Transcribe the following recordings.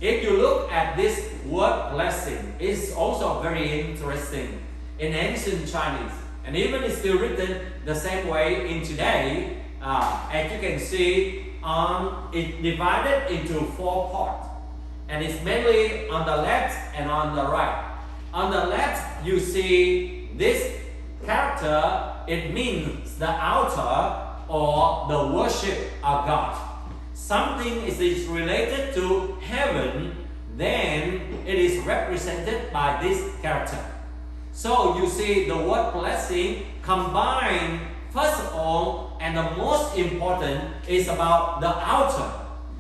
If you look at this word blessing, it's also very interesting in ancient Chinese. And even it's still written the same way in today. As you can see, it's divided into 4 parts. And it's mainly on the left and on the right. On the left, you see this character. It means the altar or the worship of God. Something is related to heaven, then it is represented by this character. So you see the word blessing combined, first of all, and the most important is about the altar,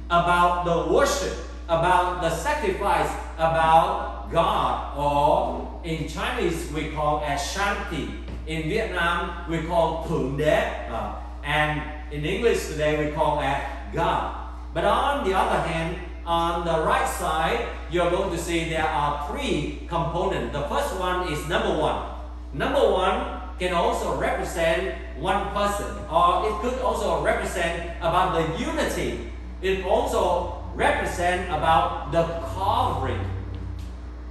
about the worship, about the sacrifice, about God, or in Chinese we call as Shanti. In Vietnam we call Blvd, and in English today we call as God. But on the other hand, on the right side, you're going to see there are 3 components. The first one is number 1. Number 1 can also represent one person, or it could also represent about the unity. It also represents about the covering.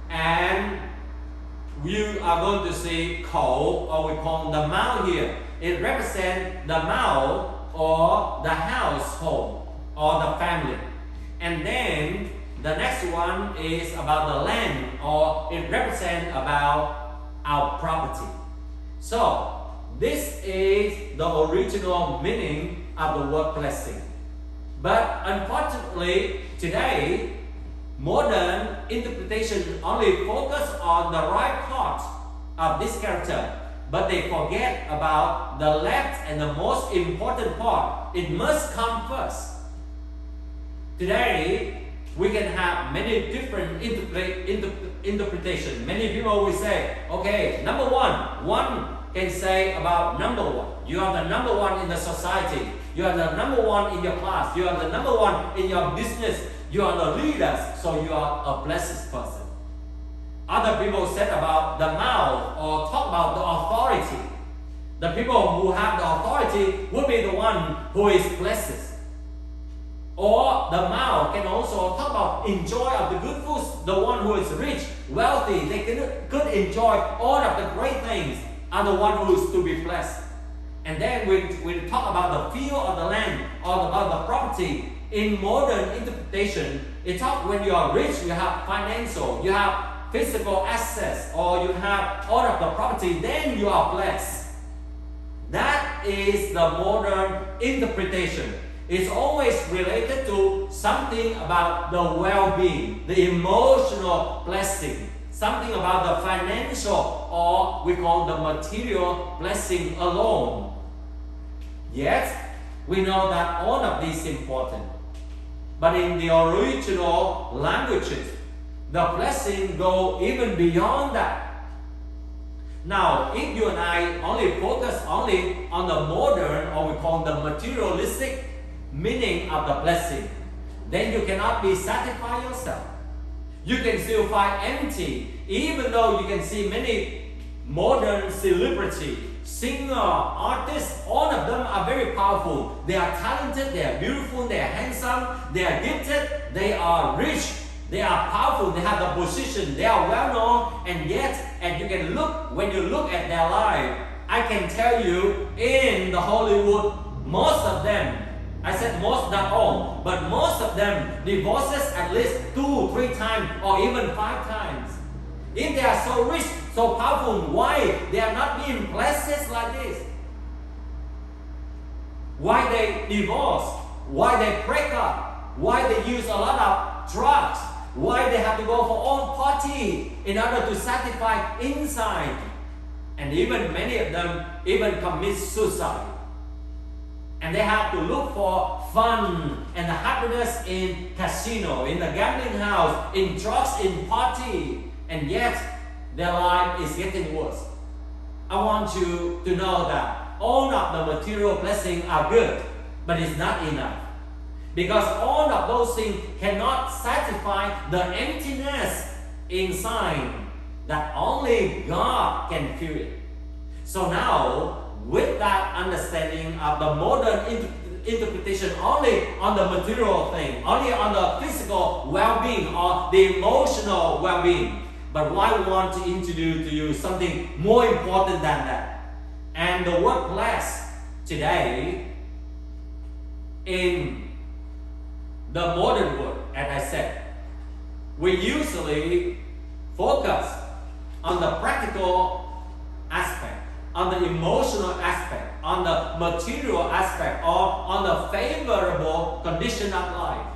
And you are going to see khẩu, or we call the mouth here. It represents the mouth or the household or the family. And then the next one is about the land, or it represents about our property. So this is the original meaning of the word blessing. But unfortunately today, modern interpretation only focus on the right part of this character, but they forget about the left and the most important part. It must come first. Today, we can have many different interpretations. Many people will say, okay, number 1. One can say about number 1. You are the number 1 in the society. You are the number 1 in your class. You are the number 1 in your business. You are the leaders, so you are a blessed person. Other people said about the mouth, or talk about the authority. The people who have the authority will be the one who is blessed. Or the mouth can also talk about enjoy of the good foods. The one who is rich, wealthy, they could enjoy all of the great things, are the one who is to be blessed. And then we talk about the field of the land, or about the property. In modern interpretation, it talks when you are rich, you have financial, you have physical access, or you have all of the property, then you are blessed. That is the modern interpretation. It's always related to something about the well-being, the emotional blessing, something about the financial, or we call the material blessing alone. Yet, we know that all of these are important. But in the original languages, the blessing go even beyond that. Now, if you and I only focus only on the modern, or we call the materialistic meaning of the blessing, then you cannot be satisfied yourself. You can still find empty, even though you can see many modern celebrities, singer, artists, all of them are very powerful. They are talented, they are beautiful, they are handsome, they are gifted, they are rich, they are powerful, they have the position, they are well known, and yet, and you can look, when you look at their life, I can tell you in the Hollywood, most of them, I said most, not all, but most of them divorces at least 2, 3 times, or even 5 times. If they are so rich, so powerful, why they are not being blessed like this? Why they divorce? Why they break up? Why they use a lot of drugs? Why they have to go for all party in order to satisfy inside? And even many of them even commit suicide. And they have to look for fun and the happiness in casino, in the gambling house, in drugs, in party. And yet, their life is getting worse. I want you to know that all of the material blessings are good, but it's not enough. Because all of those things cannot satisfy the emptiness inside that only God can fill it. So now, with that understanding of the modern interpretation only on the material thing, only on the physical well-being or the emotional well-being. But I want to introduce to you something more important than that. And the workplace today, in the modern world, as I said, we usually focus on the practical aspect, on the emotional aspect, on the material aspect, or on the favorable condition of life.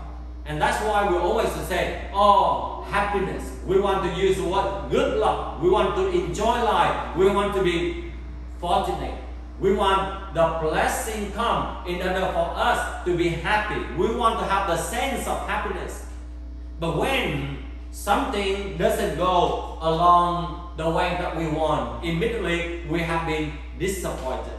And that's why we always say, oh, happiness. We want to use the word good luck. We want to enjoy life. We want to be fortunate. We want the blessing come in order for us to be happy. We want to have the sense of happiness. But when something doesn't go along the way that we want, immediately we have been disappointed.